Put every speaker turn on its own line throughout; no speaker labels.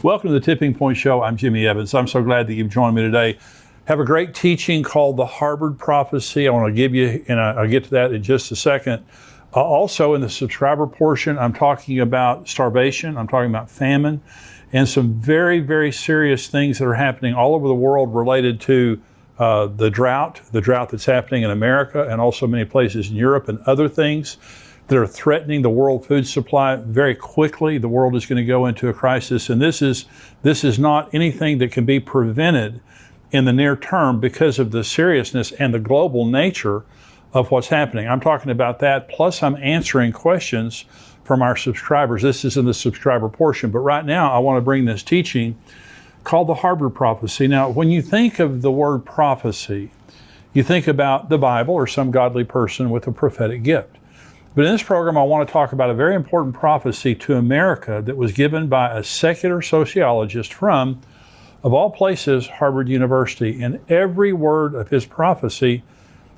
Welcome to the Tipping Point Show. I'm Jimmy Evans. I'm so glad that you've joined me today. Have a great teaching called the Harvard Prophecy. I want to give you, and I'll get to that in just a second. Also in the subscriber portion, I'm talking about starvation. I'm talking about famine and some very, very serious things that are happening all over the world related to the drought that's happening in America and also many places in Europe and other things that are threatening the world food supply. Very quickly, the world is going to go into a crisis, and this is not anything that can be prevented in the near term because of the seriousness and the global nature of what's happening. I'm talking about that, plus I'm answering questions from our subscribers. This is in the subscriber portion, but right now I want to bring this teaching called the Harvard Prophecy. Now, when you think of the word prophecy, you think about the Bible or some godly person with a prophetic gift. But in this program, I want to talk about a very important prophecy to America that was given by a secular sociologist from, of all places, Harvard University. And every word of his prophecy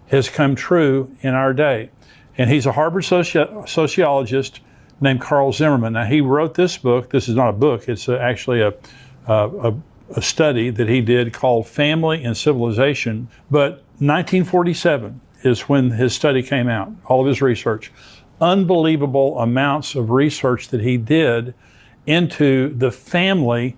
has come true in our day. And he's a Harvard sociologist named Carl Zimmerman. Now, he wrote this book. This is not a book. It's actually a study that he did called Family and Civilization. But 1947 is when his study came out, all of his research. Unbelievable amounts of research that he did into the family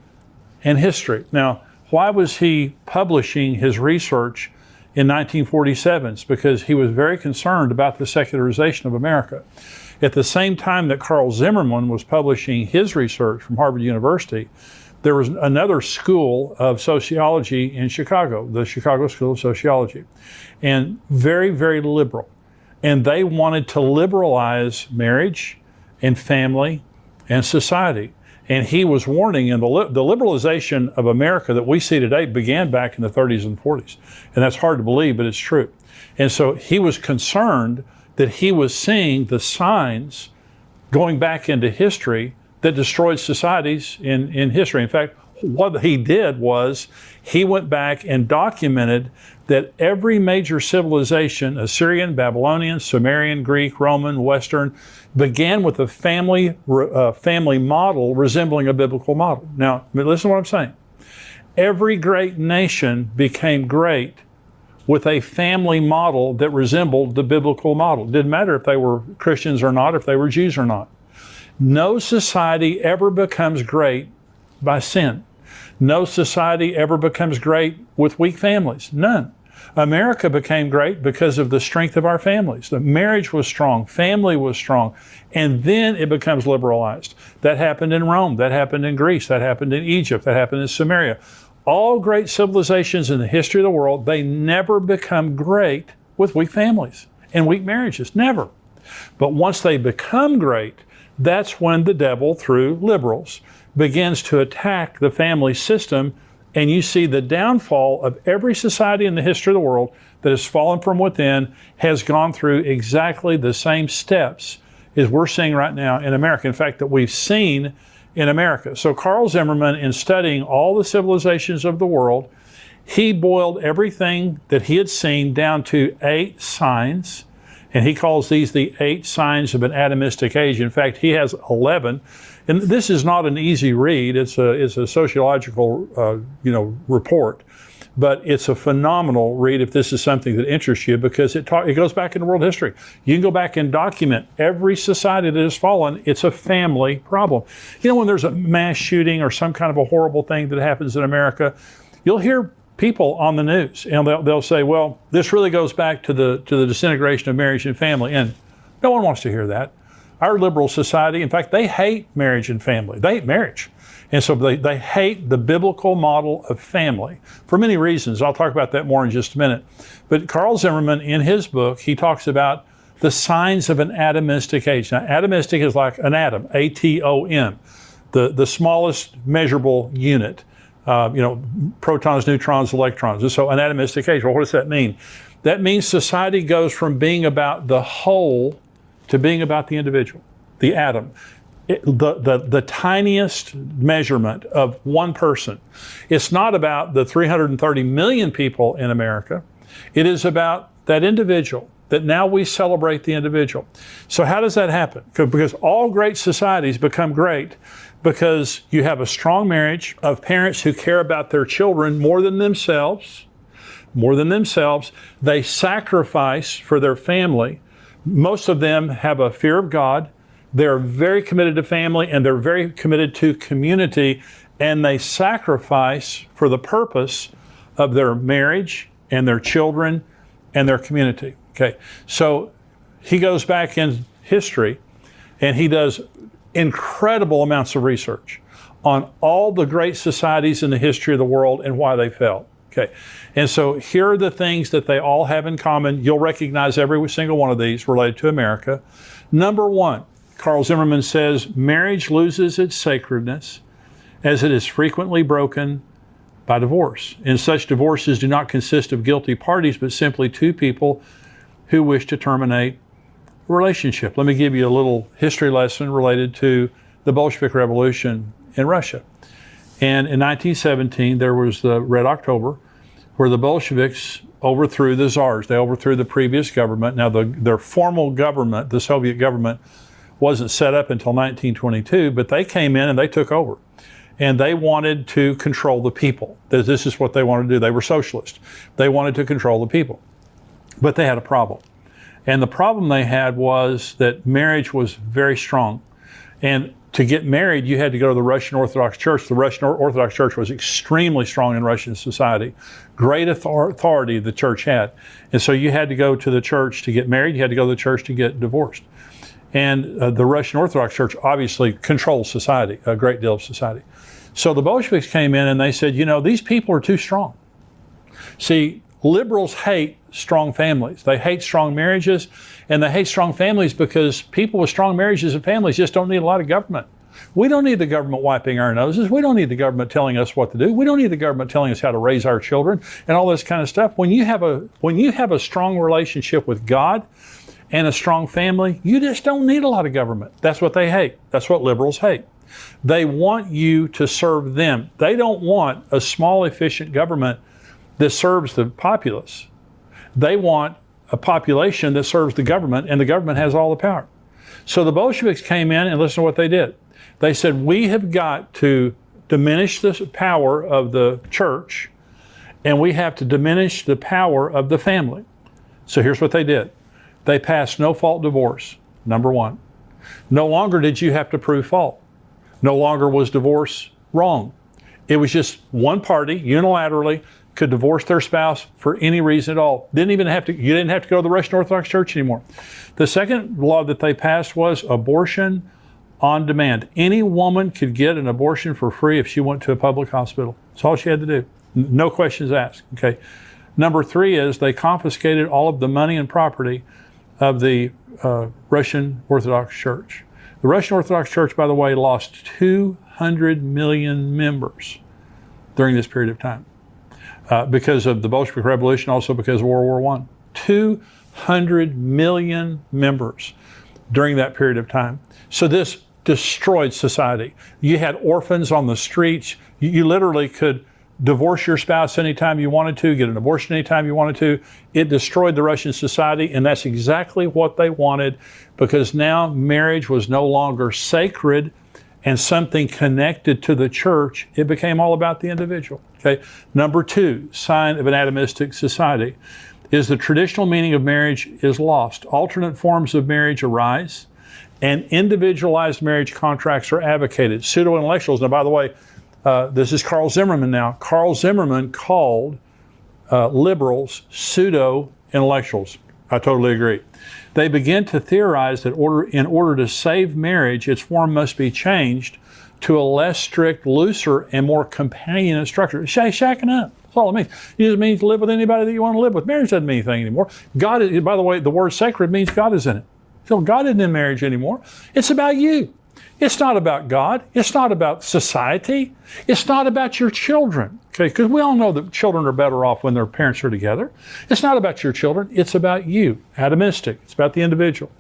and history. Now, why was he publishing his research in 1947? It's because he was very concerned about the secularization of America. At the same time that Carl Zimmerman was publishing his research from Harvard University, there was another school of sociology in Chicago, the Chicago School of Sociology, and very, very liberal. And they wanted to liberalize marriage and family and society. And he was warning, and the liberalization of America that we see today began back in the 30s and 40s. And that's hard to believe, but it's true. And so he was concerned that he was seeing the signs going back into history that destroyed societies in history. In fact, what he did was he went back and documented that every major civilization, Assyrian, Babylonian, Sumerian, Greek, Roman, Western, began with a family model resembling a biblical model. Now, listen to what I'm saying. Every great nation became great with a family model that resembled the biblical model. It didn't matter if they were Christians or not, if they were Jews or not. No society ever becomes great by sin. No society ever becomes great with weak families. None. America became great because of the strength of our families. The marriage was strong, family was strong, and then it becomes liberalized. That happened in Rome, that happened in Greece, that happened in Egypt, that happened in Samaria. All great civilizations in the history of the world, they never become great with weak families and weak marriages, never. But once they become great, that's when the devil, through liberals, begins to attack the family system, and you see the downfall of every society in the history of the world that has fallen from within has gone through exactly the same steps as we're seeing right now in America. In fact, that we've seen in America. So Carl Zimmerman, in studying all the civilizations of the world, he boiled everything that he had seen down to 8 signs. And he calls these the 8 signs of an atomistic age. In fact, he has 11. And this is not an easy read. It's a sociological report. But it's a phenomenal read if this is something that interests you, because it goes back into world history. You can go back and document every society that has fallen. It's a family problem. You know, when there's a mass shooting or some kind of a horrible thing that happens in America, you'll hear people on the news, and they'll say, well, this really goes back to the disintegration of marriage and family. And no one wants to hear that. Our liberal society, in fact, they hate marriage and family. They hate marriage. And so they hate the biblical model of family for many reasons. I'll talk about that more in just a minute. But Carl Zimmerman, in his book, he talks about the signs of an atomistic age. Now, atomistic is like an atom, A-T-O-M, the smallest measurable unit. Protons, neutrons, electrons. And so an atomistic age. Well, what does that mean? That means society goes from being about the whole to being about the individual, the atom. The tiniest measurement of one person. It's not about the 330 million people in America. It is about that individual, that now we celebrate the individual. So how does that happen? Because all great societies become great because you have a strong marriage of parents who care about their children more than themselves. They sacrifice for their family. Most of them have a fear of God. They're very committed to family, and they're very committed to community, and they sacrifice for the purpose of their marriage and their children and their community. Okay, so he goes back in history and he does incredible amounts of research on all the great societies in the history of the world and why they fell. Okay, and so here are the things that they all have in common. You'll recognize every single one of these related to America. Number one, Carl Zimmerman says, marriage loses its sacredness as it is frequently broken by divorce. And such divorces do not consist of guilty parties, but simply two people who wish to terminate a relationship. Let me give you a little history lesson related to the Bolshevik Revolution in Russia. And in 1917, there was the Red October, where the Bolsheviks overthrew the czars. They overthrew the previous government. Now, their formal government, the Soviet government, wasn't set up until 1922, but they came in and they took over. And they wanted to control the people. This is what they wanted to do. They were socialist. They wanted to control the people. But they had a problem. And the problem they had was that marriage was very strong. And to get married, you had to go to the Russian Orthodox Church. The Russian Orthodox Church was extremely strong in Russian society. Great authority the church had. And so you had to go to the church to get married. You had to go to the church to get divorced. And the Russian Orthodox Church obviously controls society, a great deal of society. So the Bolsheviks came in and they said, you know, these people are too strong. See, liberals hate strong families. They hate strong marriages, and they hate strong families because people with strong marriages and families just don't need a lot of government. We don't need the government wiping our noses. We don't need the government telling us what to do. We don't need the government telling us how to raise our children and all this kind of stuff. When you have a strong relationship with God and a strong family, you just don't need a lot of government. That's what they hate. That's what liberals hate. They want you to serve them. They don't want a small, efficient government that serves the populace. They want a population that serves the government, and the government has all the power. So the Bolsheviks came in and listen to what they did. They said, we have got to diminish the power of the church, and we have to diminish the power of the family. So here's what they did. They passed no-fault divorce, number one. No longer did you have to prove fault. No longer was divorce wrong. It was just one party unilaterally could divorce their spouse for any reason at all. You didn't have to go to the Russian Orthodox Church anymore. The second law that they passed was abortion on demand. Any woman could get an abortion for free if she went to a public hospital. That's all she had to do. No questions asked. Okay. Number three is they confiscated all of the money and property of the Russian Orthodox Church. The Russian Orthodox Church, by the way, lost 200 million members during this period of time because of the Bolshevik Revolution, also because of World War I. 200 million members during that period of time. So this destroyed society. You had orphans on the streets. You literally could divorce your spouse anytime you wanted to, get an abortion anytime you wanted to. It destroyed the Russian society, and that's exactly what they wanted, because now marriage was no longer sacred and something connected to the church. It became all about the individual. Okay. Number two, sign of an atomistic society, is the traditional meaning of marriage is lost. Alternate forms of marriage arise, and individualized marriage contracts are advocated. Pseudo-intellectuals, now by the way, this is Carl Zimmerman now. Carl Zimmerman called liberals pseudo-intellectuals. I totally agree. They begin to theorize that in order to save marriage, its form must be changed to a less strict, looser, and more companionate structure. Shacking up. That's all it means. It just means live with anybody that you want to live with. Marriage doesn't mean anything anymore. God is, by the way, the word sacred means God is in it. So God isn't in marriage anymore. It's about you. It's not about God. It's not about society. It's not about your children. Okay, because we all know that children are better off when their parents are together. It's not about your children. It's about you. Atomistic. It's about the individual.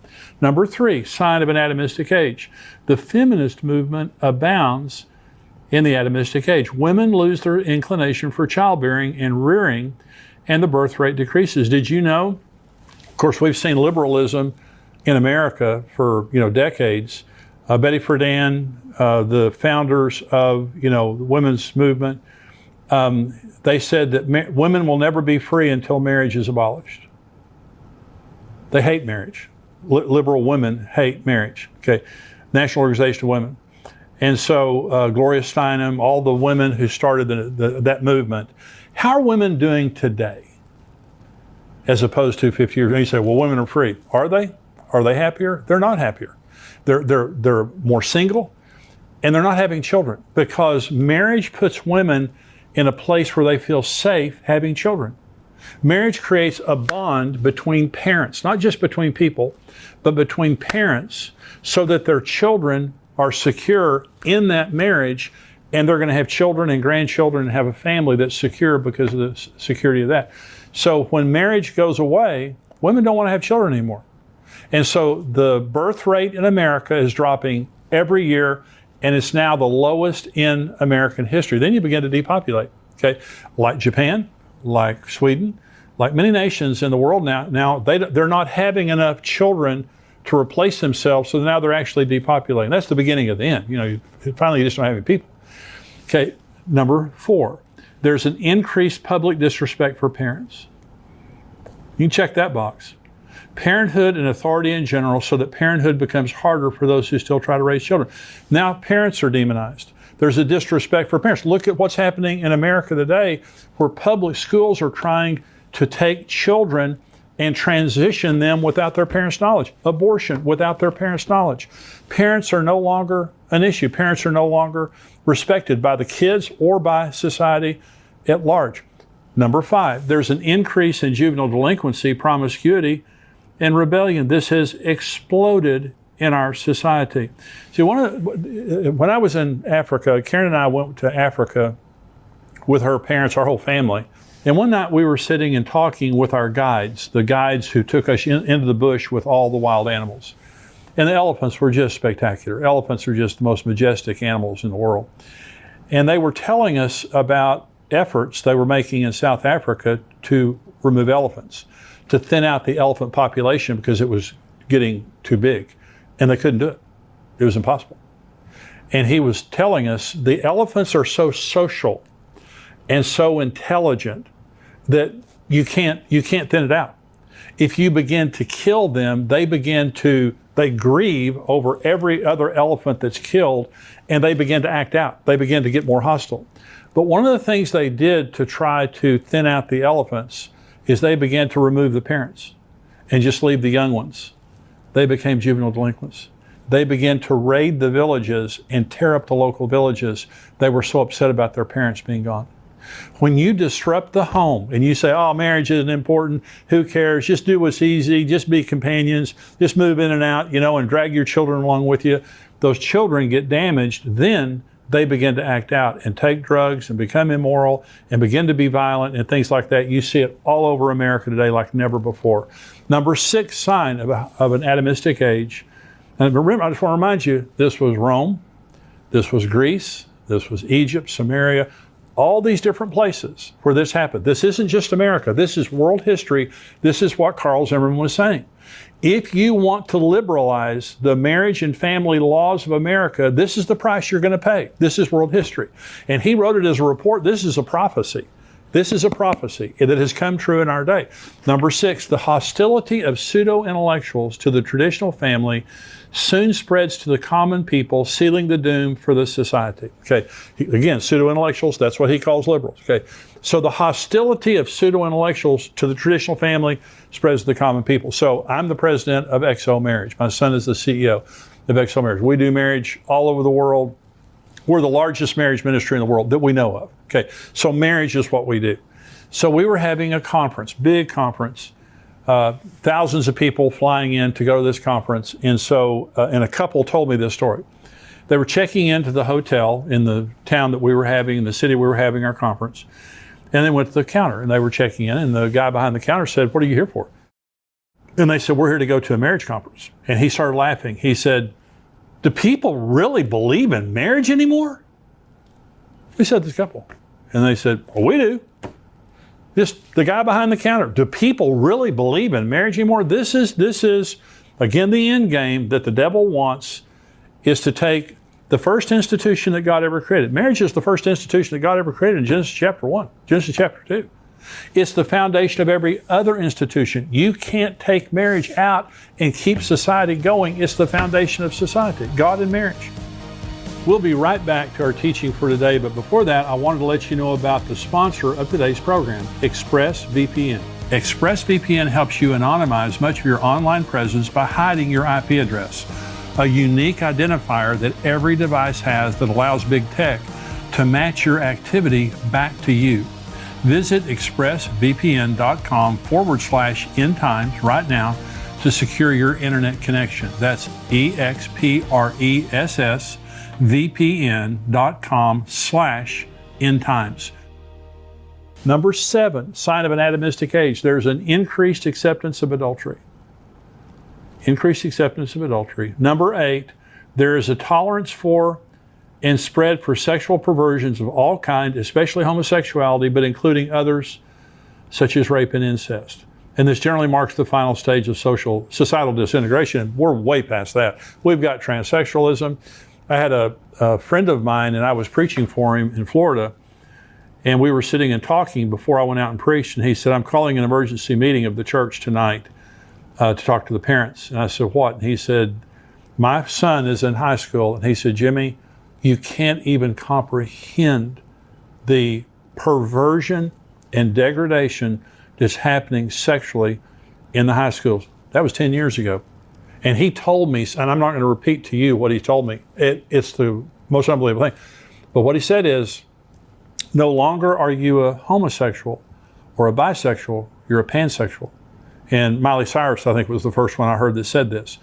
Number three, sign of an atomistic age. The feminist movement abounds in the atomistic age. Women lose their inclination for childbearing and rearing, and the birth rate decreases. Did you know? Of course, we've seen liberalism in America for decades. Betty Friedan, the founders of, the women's movement, they said that women will never be free until marriage is abolished. They hate marriage. Liberal women hate marriage. Okay, National Organization of Women. And so Gloria Steinem, all the women who started that movement, how are women doing today as opposed to 50 years ago? You say, well, women are free. Are they? Are they happier? They're not happier. They're more single, and they're not having children because marriage puts women in a place where they feel safe having children. Marriage creates a bond between parents, not just between people, but between parents, so that their children are secure in that marriage, and they're going to have children and grandchildren and have a family that's secure because of the security of that. So when marriage goes away, women don't want to have children anymore. And so the birth rate in America is dropping every year, and it's now the lowest in American history. Then you begin to depopulate, okay? Like Japan, like Sweden, like many nations in the world now they're not having enough children to replace themselves, so now they're actually depopulating. That's the beginning of the end. Finally you just don't have any people. Okay, number 4, there's an increased public disrespect for parents. You can check that box. Parenthood and authority in general, so that parenthood becomes harder for those who still try to raise children. Now parents are demonized. There's a disrespect for parents. Look at what's happening in America today, where public schools are trying to take children and transition them without their parents' knowledge. Abortion without their parents' knowledge. Parents are no longer an issue. Parents are no longer respected by the kids or by society at large. Number 5, there's an increase in juvenile delinquency, promiscuity, and rebellion. This has exploded in our society. See, when I was in Africa, Karen and I went to Africa with her parents, our whole family. And one night we were sitting and talking with our guides, the guides who took us into the bush with all the wild animals. And the elephants were just spectacular. Elephants are just the most majestic animals in the world. And they were telling us about efforts they were making in South Africa to remove elephants, to thin out the elephant population because it was getting too big. And they couldn't do it. It was impossible. And he was telling us the elephants are so social and so intelligent that you can't thin it out. If you begin to kill them, they grieve over every other elephant that's killed, and they begin to act out. They begin to get more hostile. But one of the things they did to try to thin out the elephants is they began to remove the parents and just leave the young ones. They became juvenile delinquents. They began to raid the villages and tear up the local villages. They were so upset about their parents being gone. When you disrupt the home and you say, oh, marriage isn't important, who cares, just do what's easy, just be companions, just move in and out, and drag your children along with you, those children get damaged, then they begin to act out and take drugs and become immoral and begin to be violent and things like that. You see it all over America today like never before. Number 6 sign of an atomistic age. And remember, I just want to remind you, this was Rome, this was Greece, this was Egypt, Samaria, all these different places where this happened. This isn't just America. This is world history. This is what Carl Zimmerman was saying. If you want to liberalize the marriage and family laws of America, this is the price you're going to pay. This is world history. And he wrote it as a report. This is a prophecy. This is a prophecy that has come true in our day. Number 6, the hostility of pseudo-intellectuals to the traditional family soon spreads to the common people, sealing the doom for the society. Okay, again, pseudo-intellectuals, that's what he calls liberals. Okay, so the hostility of pseudo-intellectuals to the traditional family spreads to the common people. So I'm the president of XO Marriage. My son is the CEO of XO Marriage. We do marriage all over the world. We're the largest marriage ministry in the world that we know of. Okay, so marriage is what we do. So we were having a conference, big conference, thousands of people flying in to go to this conference. And so, and a couple told me this story. They were checking into the hotel in the town that we were having, in the city we were having our conference. And they went to the counter and they were checking in, and the guy behind the counter said, "What are you here for?" And they said, "We're here to go to a marriage conference." And he started laughing. He said, "Do people really believe in marriage anymore?" We said, "This couple." And they said, "Well, we do." The guy behind the counter, "Do people really believe in marriage anymore?" This is again, the end game that the devil wants is to take the first institution that God ever created. Marriage is the first institution that God ever created in Genesis chapter 1, Genesis chapter 2. It's the foundation of every other institution. You can't take marriage out and keep society going. It's the foundation of society, God and marriage. We'll be right back to our teaching for today, but before that, I wanted to let you know about the sponsor of today's program, ExpressVPN. ExpressVPN helps you anonymize much of your online presence by hiding your IP address, a unique identifier that every device has that allows big tech to match your activity back to you. Visit expressvpn.com/endtimes right now to secure your internet connection. That's expressvpn.com/endtimes. Number 7, sign of an atomistic age. There's an increased acceptance of adultery. Increased acceptance of adultery. Number 8, there is a tolerance for and spread for sexual perversions of all kinds, especially homosexuality, but including others such as rape and incest. And this generally marks the final stage of societal disintegration. We're way past that. We've got transsexualism. I had a friend of mine, and I was preaching for him in Florida, and we were sitting and talking before I went out and preached, and he said, I'm calling an emergency meeting of the church tonight to talk to the parents. And I said, what? And he said, my son is in high school. And he said, Jimmy, you can't even comprehend the perversion and degradation that's happening sexually in the high schools. That was 10 years ago. And he told me, and I'm not going to repeat to you what he told me. It's the most unbelievable thing. But what he said is, no longer are you a homosexual or a bisexual, you're a pansexual. And Miley Cyrus, I think, was the first one I heard that said this.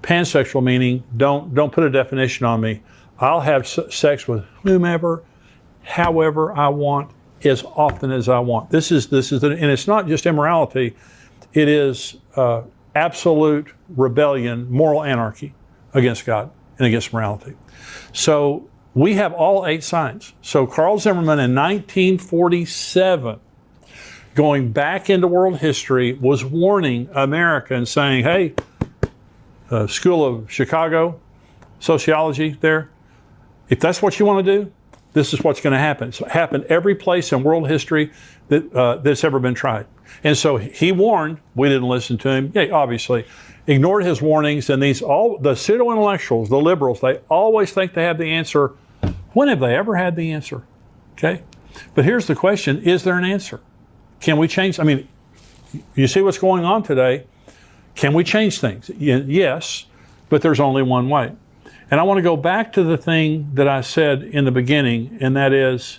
Pansexual meaning, don't put a definition on me. I'll have sex with whomever, however I want, as often as I want. This is and it's not just immorality. It is absolute rebellion, moral anarchy against God and against morality. So we have all 8 signs. So Carl Zimmerman in 1947, going back into world history, was warning America and saying, hey, School of Chicago, sociology there, if that's what you want to do, this is what's going to happen. It's happened every place in world history that's ever been tried. And so he warned, we didn't listen to him, obviously, ignored his warnings, and the pseudo-intellectuals, the liberals, they always think they have the answer. When have they ever had the answer? Okay? But here's the question, is there an answer? Can we change? I mean, you see what's going on today. Can we change things? Yes, but there's only one way. And I want to go back to the thing that I said in the beginning, and that is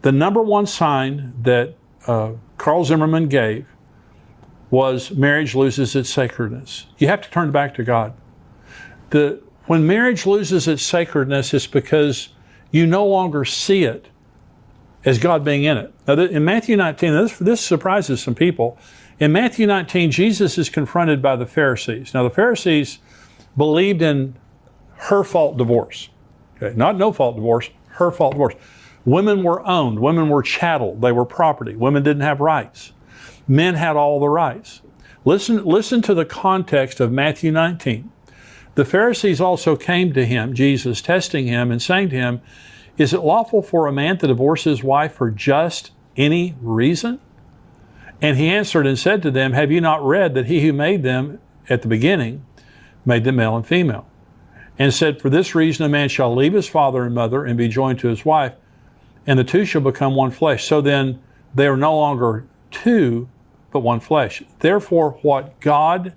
the number one sign that Carl Zimmerman gave was marriage loses its sacredness. You have to turn back to God. When marriage loses its sacredness, it's because you no longer see it as God being in it. Now, in Matthew 19, this surprises some people. In Matthew 19, Jesus is confronted by the Pharisees. Now, the Pharisees believed in her-fault divorce. Okay? Not no-fault divorce, her-fault divorce. Women were owned. Women were chattel. They were property. Women didn't have rights. Men had all the rights. Listen to the context of Matthew 19. The Pharisees also came to him, Jesus, testing him and saying to him, is it lawful for a man to divorce his wife for just any reason? And he answered and said to them, have you not read that he who made them at the beginning made them male and female? And said, for this reason a man shall leave his father and mother and be joined to his wife, and the two shall become one flesh. So then they are no longer two, but one flesh. Therefore, what God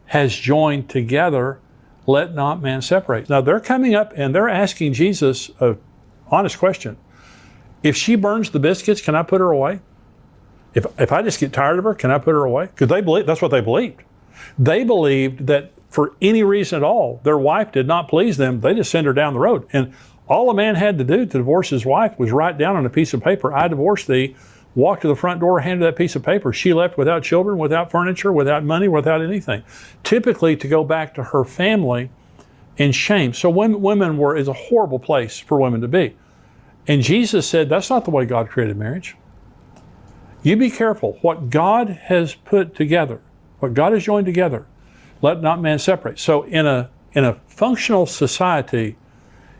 has joined together, let not man separate. Now they're coming up and they're asking Jesus an honest question. If she burns the biscuits, can I put her away? If I just get tired of her, can I put her away? Because that's what they believed. They believed that for any reason at all, their wife did not please them. They just sent her down the road. And all a man had to do to divorce his wife was write down on a piece of paper, I divorce thee, walk to the front door, hand her that piece of paper. She left without children, without furniture, without money, without anything. Typically to go back to her family in shame. So women is a horrible place for women to be. And Jesus said, that's not the way God created marriage. You be careful. What God has put together, what God has joined together, let not man separate. So in In a functional society,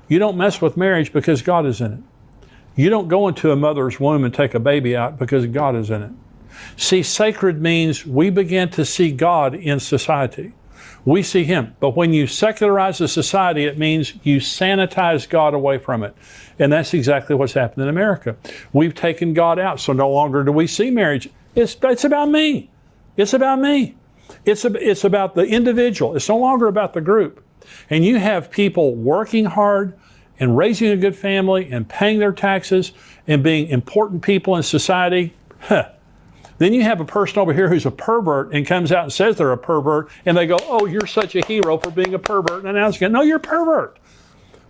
you don't mess with marriage because God is in it. You don't go into a mother's womb and take a baby out because God is in it. See, sacred means we begin to see God in society. We see Him. But when you secularize a society, it means you sanitize God away from it. And that's exactly what's happened in America. We've taken God out, so no longer do we see marriage. It's about me. It's about me. It's about the individual. It's no longer about the group. And you have people working hard and raising a good family and paying their taxes and being important people in society. Then you have a person over here who's a pervert and comes out and says they're a pervert, and they go, oh, you're such a hero for being a pervert. And now it's going, no, you're a pervert.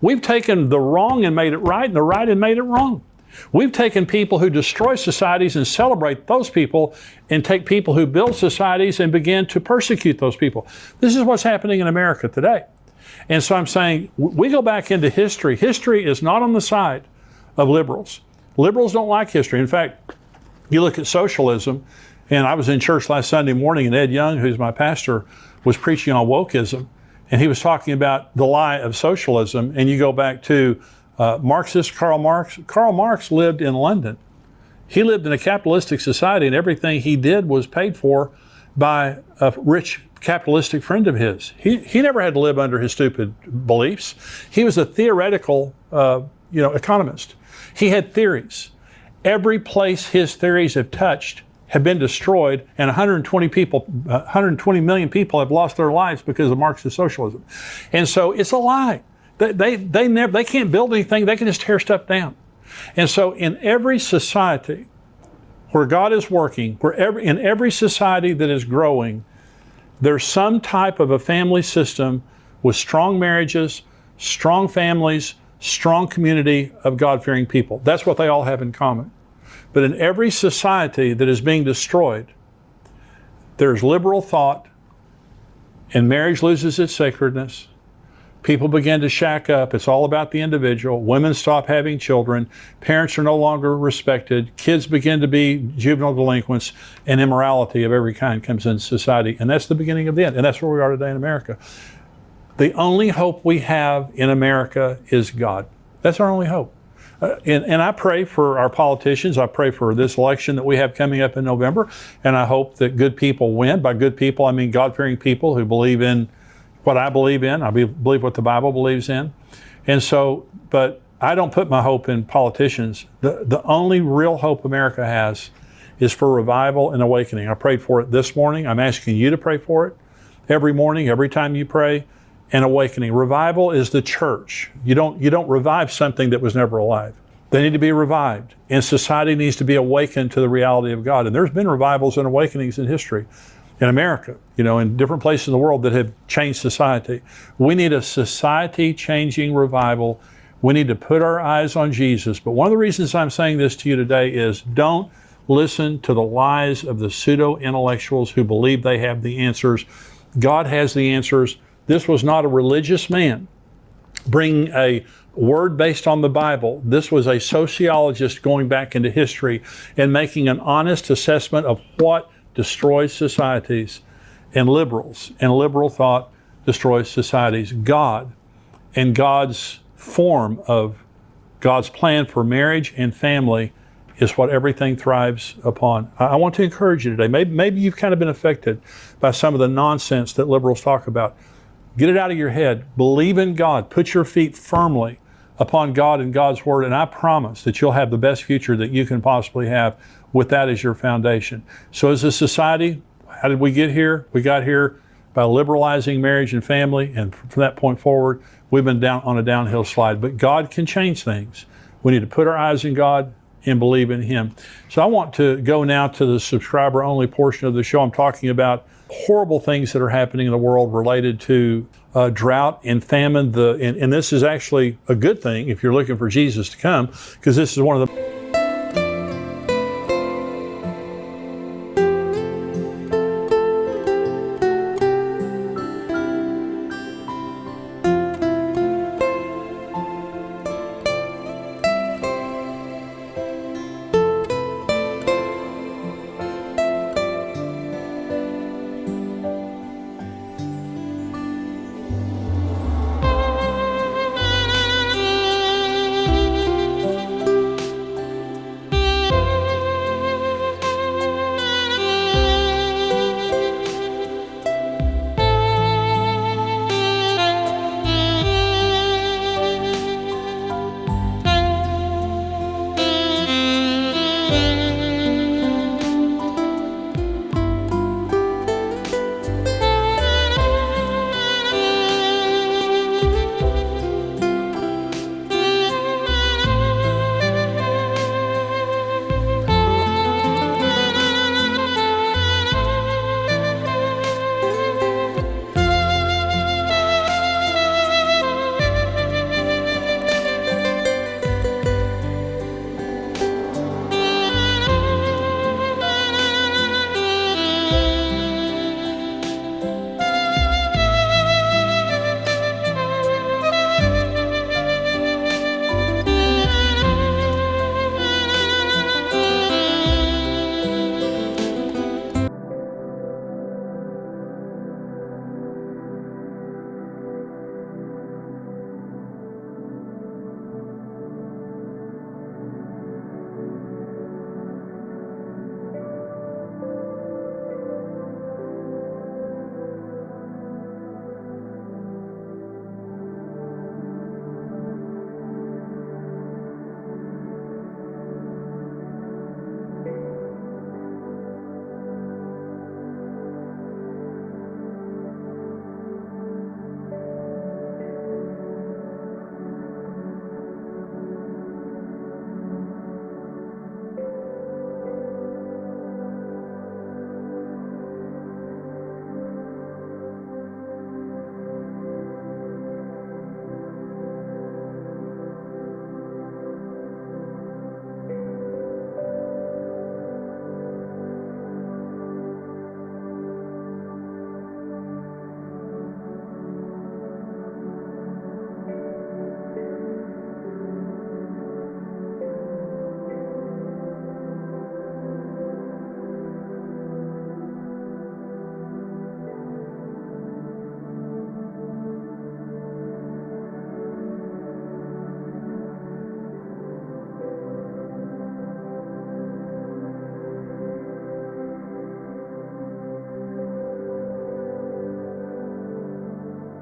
We've taken the wrong and made it right, and the right and made it wrong. We've taken people who destroy societies and celebrate those people, and take people who build societies and begin to persecute those people. This is what's happening in America today. And so I'm saying, we go back into history. History is not on the side of liberals. Liberals don't like history. In fact, you look at socialism, and I was in church last Sunday morning, and Ed Young, who's my pastor, was preaching on wokeism, and he was talking about the lie of socialism. And you go back to Marxist Karl Marx. Karl Marx lived in London. He lived in a capitalistic society, and everything he did was paid for by a rich capitalistic friend of his. He never had to live under his stupid beliefs. He was a theoretical economist. He had theories. Every place his theories have touched have been destroyed, and 120 million people have lost their lives because of Marxist socialism. And so it's a lie. They can't build anything. They can just tear stuff down. And so in every society where God is working, in every society that is growing, there's some type of a family system with strong marriages, strong families, strong community of God-fearing people. That's what they all have in common. But in every society that is being destroyed, there's liberal thought, and marriage loses its sacredness. People begin to shack up. It's all about the individual. Women stop having children. Parents are no longer respected. Kids begin to be juvenile delinquents, and immorality of every kind comes into society. And that's the beginning of the end. And that's where we are today in America. The only hope we have in America is God. That's our only hope. And I pray for our politicians. I pray for this election that we have coming up in November. And I hope that good people win. By good people, I mean God-fearing people who believe in what I believe in. I believe what the Bible believes in. And so, but I don't put my hope in politicians. The only real hope America has is for revival and awakening. I prayed for it this morning. I'm asking you to pray for it every morning, every time you pray. And awakening. Revival is the church. You don't revive something that was never alive. They need to be revived. And society needs to be awakened to the reality of God. And there's been revivals and awakenings in history in America, in different places in the world that have changed society. We need a society-changing revival. We need to put our eyes on Jesus. But one of the reasons I'm saying this to you today is don't listen to the lies of the pseudo-intellectuals who believe they have the answers. God has the answers. This was not a religious man bringing a word based on the Bible. This was a sociologist going back into history and making an honest assessment of what destroys societies, and liberals and liberal thought destroys societies. God and God's form of God's plan for marriage and family is what everything thrives upon. I want to encourage you today. Maybe you've kind of been affected by some of the nonsense that liberals talk about. Get it out of your head. Believe in God. Put your feet firmly upon God and God's Word, and I promise that you'll have the best future that you can possibly have with that as your foundation. So as a society, how did we get here? We got here by liberalizing marriage and family, and from that point forward, we've been down on a downhill slide. But God can change things. We need to put our eyes in God and believe in Him. So I want to go now to the subscriber-only portion of the show. I'm talking about horrible things that are happening in the world related to drought and famine. And this is actually a good thing if you're looking for Jesus to come, because this is one of the